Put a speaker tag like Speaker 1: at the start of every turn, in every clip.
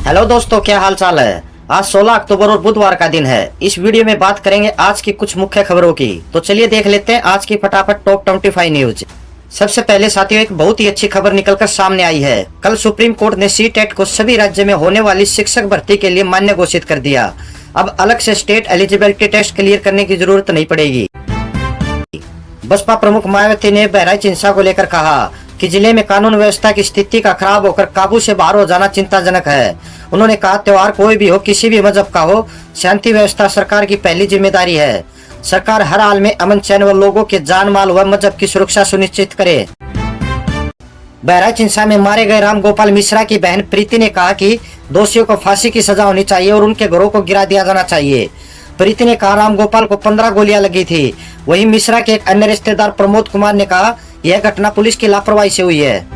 Speaker 1: Hello दोस्तों, क्या हाल चाल है। आज 16 अक्टूबर और बुधवार का दिन है। इस वीडियो में बात करेंगे आज की कुछ मुख्य खबरों की। तो चलिए देख लेते हैं आज की फटाफट टॉप 25 न्यूज। सबसे पहले साथियों, एक बहुत ही अच्छी खबर निकलकर सामने आई है। कल सुप्रीम कोर्ट ने सीटेट को सभी राज्य में होने वाली शिक्षक भर्ती के लिए मान्य घोषित कर दिया। अब अलग से स्टेट एलिजिबिलिटी टेस्ट क्लियर करने की जरूरत नहीं पड़ेगी। बसपा प्रमुख मायावती ने बहराइच हिंसा को लेकर कहा कि जिले में कानून व्यवस्था की स्थिति का खराब होकर काबू से बाहर हो जाना चिंताजनक है। उन्होंने कहा, त्योहार कोई भी हो, किसी भी मजहब का हो, शांति व्यवस्था सरकार की पहली जिम्मेदारी है। सरकार हर हाल में अमन चैन व लोगों के जान माल व मजहब की सुरक्षा सुनिश्चित करे। बहराइच हिंसा में मारे गए राम गोपाल मिश्रा की बहन प्रीति ने कहा कि दोषियों को फांसी की सजा होनी चाहिए और उनके घरों को गिरा दिया जाना चाहिए। प्रीति ने कहा, राम गोपाल को 15 गोलियां लगी थी। वहीं मिश्रा के एक अन्य रिश्तेदार प्रमोद कुमार ने कहा, यह घटना पुलिस की लापरवाही से हुई है।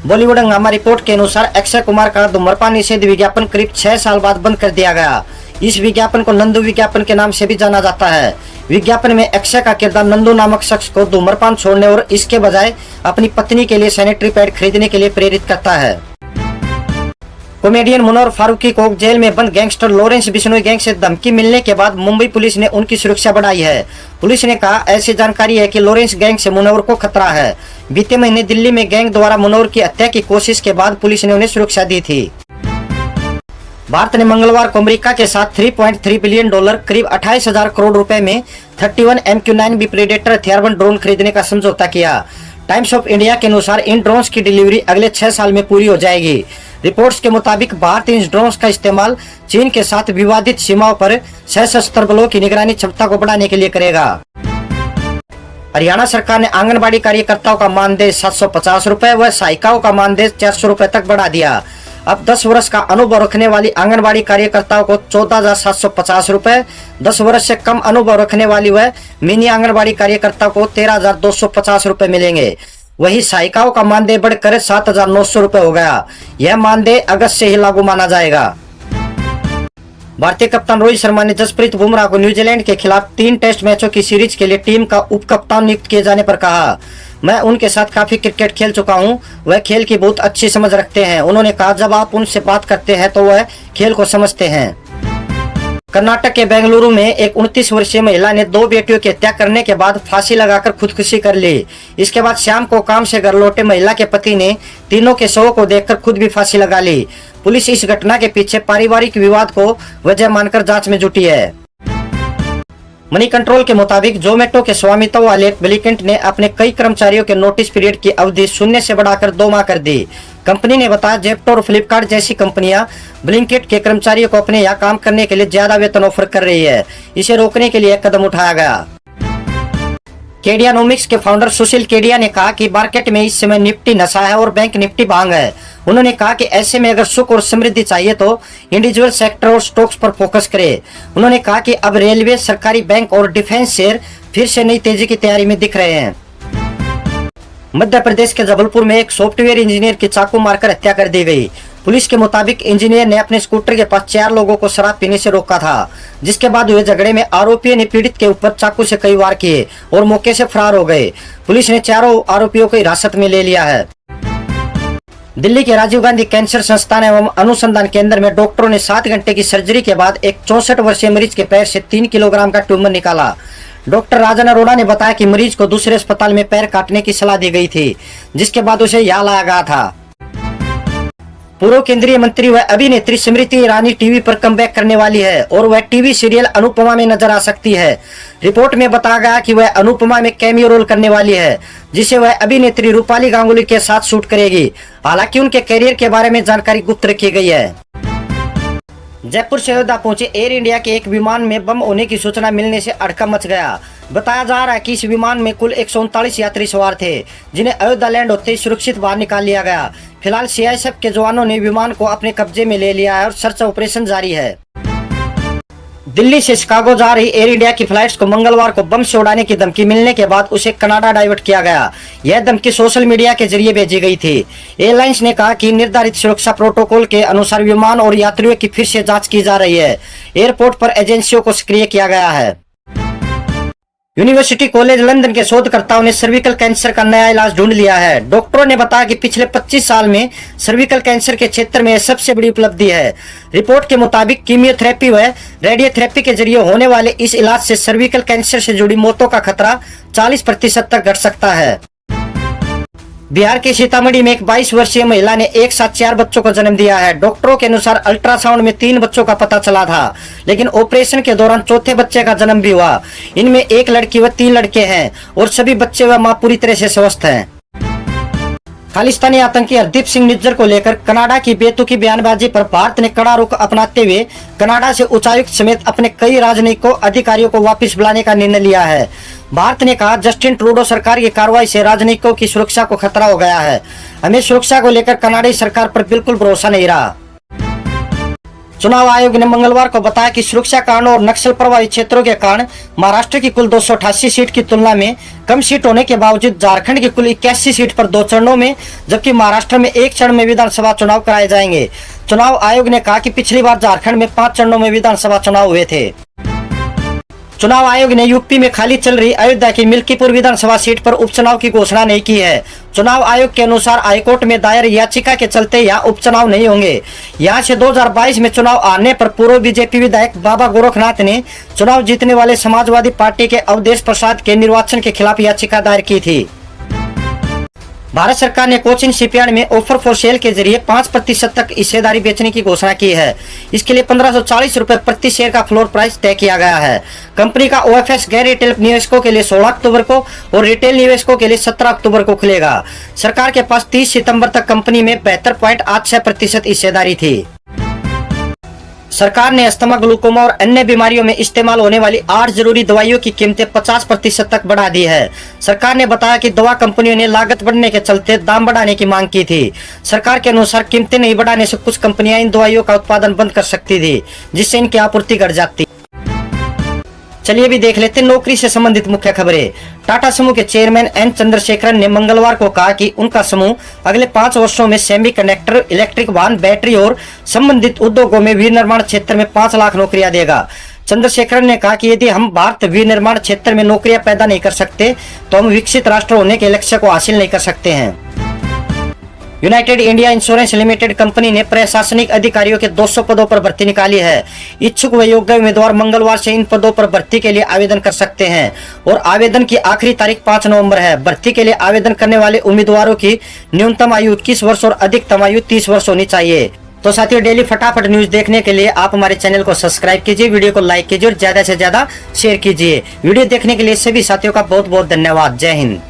Speaker 1: बॉलीवुड हंगामा रिपोर्ट के अनुसार अक्षय कुमार का धूम्रपान निषेध विज्ञापन करीब 6 साल बाद बंद कर दिया गया। इस विज्ञापन को नंदू विज्ञापन के नाम से भी जाना जाता है। विज्ञापन में अक्षय का किरदार नंदू नामक शख्स को धूम्रपान छोड़ने और इसके बजाय अपनी पत्नी के लिए सैनिटरी पैड खरीदने के लिए प्रेरित करता है। कॉमेडियन मुनव्वर फारूकी को जेल में बंद गैंगस्टर लॉरेंस बिश्नोई गैंग से धमकी मिलने के बाद मुंबई पुलिस ने उनकी सुरक्षा बढ़ाई है। पुलिस ने कहा, ऐसी जानकारी है कि लॉरेंस गैंग से मुनव्वर को खतरा है। बीते महीने दिल्ली में गैंग द्वारा मुनव्वर की हत्या की कोशिश के बाद पुलिस ने उन्हें सुरक्षा दी थी। भारत ने मंगलवार को अमेरिका के साथ $3.3 बिलियन करीब 28,000 करोड़ रुपए में 31 MQ-9B प्रेडेटर हथियारबंद ड्रोन खरीदने का समझौता किया। टाइम्स ऑफ इंडिया के अनुसार इन ड्रोन्स की डिलीवरी अगले 6 साल में पूरी हो जाएगी। रिपोर्ट्स के मुताबिक भारत इन ड्रोन्स का इस्तेमाल चीन के साथ विवादित सीमाओं पर सशस्त्र बलों की निगरानी क्षमता को बढ़ाने के लिए करेगा। हरियाणा सरकार ने आंगनबाड़ी कार्यकर्ताओं का मानदेय 750 रुपए व सहायिकाओं का मानदेय 400 रुपए तक बढ़ा दिया। अब 10 वर्ष का अनुभव रखने वाली आंगनबाड़ी कार्यकर्ताओं को 14,750 रुपए, 10 वर्ष से कम अनुभव रखने वाली व मिनी आंगनबाड़ी कार्यकर्ताओं को 13,250 रुपए मिलेंगे। वही सहायिकाओं का मानदेय बढ़कर 7,900 रुपए हो गया। यह मानदेय अगस्त से ही लागू माना जाएगा। भारतीय कप्तान रोहित शर्मा ने जसप्रीत बुमराह को न्यूजीलैंड के खिलाफ 3 टेस्ट मैचों की सीरीज के लिए टीम का उप कप्तान नियुक्त किए जाने पर कहा, मैं उनके साथ काफी क्रिकेट खेल चुका हूं। वह खेल की बहुत अच्छी समझ रखते हैं। उन्होंने कहा, जब आप उनसे बात करते हैं तो वह खेल को समझते हैं। कर्नाटक के बेंगलुरु में एक 29 वर्षीय महिला ने 2 बेटियों की हत्या करने के बाद फांसी लगाकर खुदकुशी कर ली। इसके बाद शाम को काम से घर लौटे महिला के पति ने तीनों के शवों को देखकर खुद भी फांसी लगा ली। पुलिस इस घटना के पीछे पारिवारिक विवाद को वजह मानकर जांच में जुटी है। मनी कंट्रोल के मुताबिक जोमेटो के स्वामित्व वाले ब्लिंकिट ने अपने कई कर्मचारियों के नोटिस पीरियड की अवधि 0 से बढ़ाकर 2 माह कर दी। कंपनी ने बताया, जेप्टो और फ्लिपकार्ट जैसी कंपनियां ब्लिंकिट के कर्मचारियों को अपने यहाँ काम करने के लिए ज्यादा वेतन ऑफर कर रही है। इसे रोकने के लिए एक कदम उठाया गया। केडियानोमिक्स के फाउंडर सुशील केडिया ने कहा कि मार्केट में इस समय निफ्टी नशा है और बैंक निफ्टी भांग है। उन्होंने कहा कि ऐसे में अगर सुख और समृद्धि चाहिए तो इंडिविजुअल सेक्टर और स्टॉक्स पर फोकस करें। उन्होंने कहा कि अब रेलवे, सरकारी बैंक और डिफेंस शेयर फिर से नई तेजी की तैयारी में दिख रहे हैं। मध्य प्रदेश के जबलपुर में एक सॉफ्टवेयर इंजीनियर की चाकू मारकर हत्या कर दी गई। पुलिस के मुताबिक इंजीनियर ने अपने स्कूटर के पास 4 लोगों को शराब पीने से रोका था, जिसके बाद हुए झगड़े में आरोपियों ने पीड़ित के ऊपर चाकू से कई वार किए और मौके से फरार हो गए। पुलिस ने चारों आरोपियों को हिरासत में ले लिया है। दिल्ली के राजीव गांधी कैंसर संस्थान एवं अनुसंधान केंद्र में डॉक्टरों ने 7 घंटे की सर्जरी के बाद एक 64 वर्षीय मरीज के पैर से 3 किलोग्राम का ट्यूमर निकाला। डॉक्टर राजन अरोड़ा ने बताया कि मरीज को दूसरे अस्पताल में पैर काटने की सलाह दी गई थी, जिसके बाद उसे यहाँ लाया गया था। पूर्व केंद्रीय मंत्री व अभिनेत्री स्मृति ईरानी टीवी पर कमबैक करने वाली है और वह टीवी सीरियल अनुपमा में नजर आ सकती है। रिपोर्ट में बताया गया कि वह अनुपमा में कैमियो रोल करने वाली है, जिसे वह अभिनेत्री रूपाली गांगुली के साथ शूट करेगी। हालांकि उनके करियर के बारे में जानकारी गुप्त रखी गई है। जयपुर से अयोध्या पहुंचे एयर इंडिया के एक विमान में बम होने की सूचना मिलने से हड़कंप मच गया। बताया जा रहा है कि इस विमान में कुल 139 यात्री सवार थे, जिन्हें अयोध्या लैंड होते ही सुरक्षित बाहर निकाल लिया गया। फिलहाल CISF के जवानों ने विमान को अपने कब्जे में ले लिया है और सर्च ऑपरेशन जारी है। दिल्ली से शिकागो जा रही एयर इंडिया की फ्लाइट्स को मंगलवार को बम से उड़ाने की धमकी मिलने के बाद उसे कनाडा डाइवर्ट किया गया। यह धमकी सोशल मीडिया के जरिए भेजी गई थी। एयरलाइंस ने कहा कि निर्धारित सुरक्षा प्रोटोकॉल के अनुसार विमान और यात्रियों की फिर से जांच की जा रही है। एयरपोर्ट पर एजेंसियों को सक्रिय किया गया है। यूनिवर्सिटी कॉलेज लंदन के शोधकर्ताओं ने सर्विकल कैंसर का नया इलाज ढूंढ लिया है। डॉक्टरों ने बताया कि पिछले 25 साल में सर्विकल कैंसर के क्षेत्र में यह सबसे बड़ी उपलब्धि है। रिपोर्ट के मुताबिक कीमियोथेरेपी व रेडियोथेरेपी के जरिए होने वाले इस इलाज से सर्विकल कैंसर से जुड़ी मौतों का खतरा 40% तक घट सकता है। बिहार के सीतामढ़ी में एक 22 वर्षीय महिला ने एक साथ 4 बच्चों को जन्म दिया है। डॉक्टरों के अनुसार अल्ट्रासाउंड में 3 बच्चों का पता चला था, लेकिन ऑपरेशन के दौरान चौथे बच्चे का जन्म भी हुआ। इनमें एक लड़की व 3 लड़के हैं और सभी बच्चे व मां पूरी तरह से स्वस्थ हैं। खालिस्तानी आतंकी हरदीप सिंह निज्जर को लेकर कनाडा की बेतुकी बयानबाजी पर भारत ने कड़ा रुख अपनाते हुए कनाडा से उच्चायुक्त समेत अपने कई राजनयिक अधिकारियों को वापस बुलाने का निर्णय लिया है। भारत ने कहा, जस्टिन ट्रूडो सरकार की कार्रवाई से राजनयिकों की सुरक्षा को खतरा हो गया है। हमें सुरक्षा को लेकर कनाडाई सरकार पर बिल्कुल भरोसा नहीं रहा। चुनाव आयोग ने मंगलवार को बताया कि सुरक्षा कारणों और नक्सल प्रभावित क्षेत्रों के कारण महाराष्ट्र की कुल 288 सीट की तुलना में कम सीट होने के बावजूद झारखंड की कुल 81 सीट पर 2 चरणों में, जबकि महाराष्ट्र में 1 चरण में विधानसभा चुनाव कराए जाएंगे। चुनाव आयोग ने कहा कि पिछली बार झारखंड में 5 चरणों में विधानसभा चुनाव हुए थे। चुनाव आयोग ने यूपी में खाली चल रही अयोध्या की मिल्कीपुर विधानसभा सीट पर उपचुनाव की घोषणा नहीं की है। चुनाव आयोग के अनुसार हाईकोर्ट में दायर याचिका के चलते यहाँ उपचुनाव नहीं होंगे। यहाँ से 2022 में चुनाव आने पर पूर्व बीजेपी विधायक बाबा गोरखनाथ ने चुनाव जीतने वाले समाजवादी पार्टी के अवधेश प्रसाद के निर्वाचन के खिलाफ याचिका दायर की थी। भारत सरकार ने कोचिन शिपयार्ड में ऑफर फॉर सेल के जरिए 5% तक हिस्सेदारी बेचने की घोषणा की है। इसके लिए 1540 रुपए प्रति शेयर का फ्लोर प्राइस तय किया गया है। कंपनी का ओएफएस गैर रिटेल निवेशकों के लिए 16 अक्टूबर को और रिटेल निवेशकों के लिए 17 अक्टूबर को खुलेगा। सरकार के पास 30 सितंबर तक कंपनी में 72.86% हिस्सेदारी थी। सरकार ने अस्थमा, ग्लूकोमा और अन्य बीमारियों में इस्तेमाल होने वाली 8 जरूरी दवाइयों की कीमतें 50% तक बढ़ा दी है। सरकार ने बताया कि दवा कंपनियों ने लागत बढ़ने के चलते दाम बढ़ाने की मांग की थी। सरकार के अनुसार कीमतें नहीं बढ़ाने से कुछ कंपनियां इन दवाइयों का उत्पादन बंद कर सकती थी, जिससे इनकी आपूर्ति घट जाती। चलिए भी देख लेते हैं नौकरी से संबंधित मुख्य खबरें। टाटा समूह के चेयरमैन एन चंद्रशेखरन ने मंगलवार को कहा कि उनका समूह अगले 5 वर्षों में सेमीकंडक्टर, इलेक्ट्रिक वाहन, बैटरी और संबंधित उद्योगों में विनिर्माण क्षेत्र में 5 लाख नौकरियां देगा। चंद्रशेखरन ने कहा कि यदि हम भारत विनिर्माण क्षेत्र में नौकरियां पैदा नहीं कर सकते तो हम विकसित राष्ट्र होने के लक्ष्य को हासिल नहीं कर सकते हैं। United India insurance limited company ने प्रशासनिक अधिकारियों के 200 पदों पर भर्ती निकाली है। इच्छुक व योग्य उम्मीदवार मंगलवार से इन पदों पर भर्ती के लिए आवेदन कर सकते हैं और आवेदन की आखिरी तारीख 5 नवंबर है। भर्ती के लिए आवेदन करने वाले उम्मीदवारों की न्यूनतम आयु 21 वर्ष और अधिकतम आयु 30 वर्ष होनी चाहिए। तो साथियों, डेली फटाफट न्यूज देखने के लिए आप हमारे चैनल को सब्सक्राइब कीजिए, वीडियो को लाइक कीजिए और ज्यादा से ज्यादा शेयर कीजिए। वीडियो देखने के लिए सभी साथियों का बहुत बहुत धन्यवाद। जय हिंद।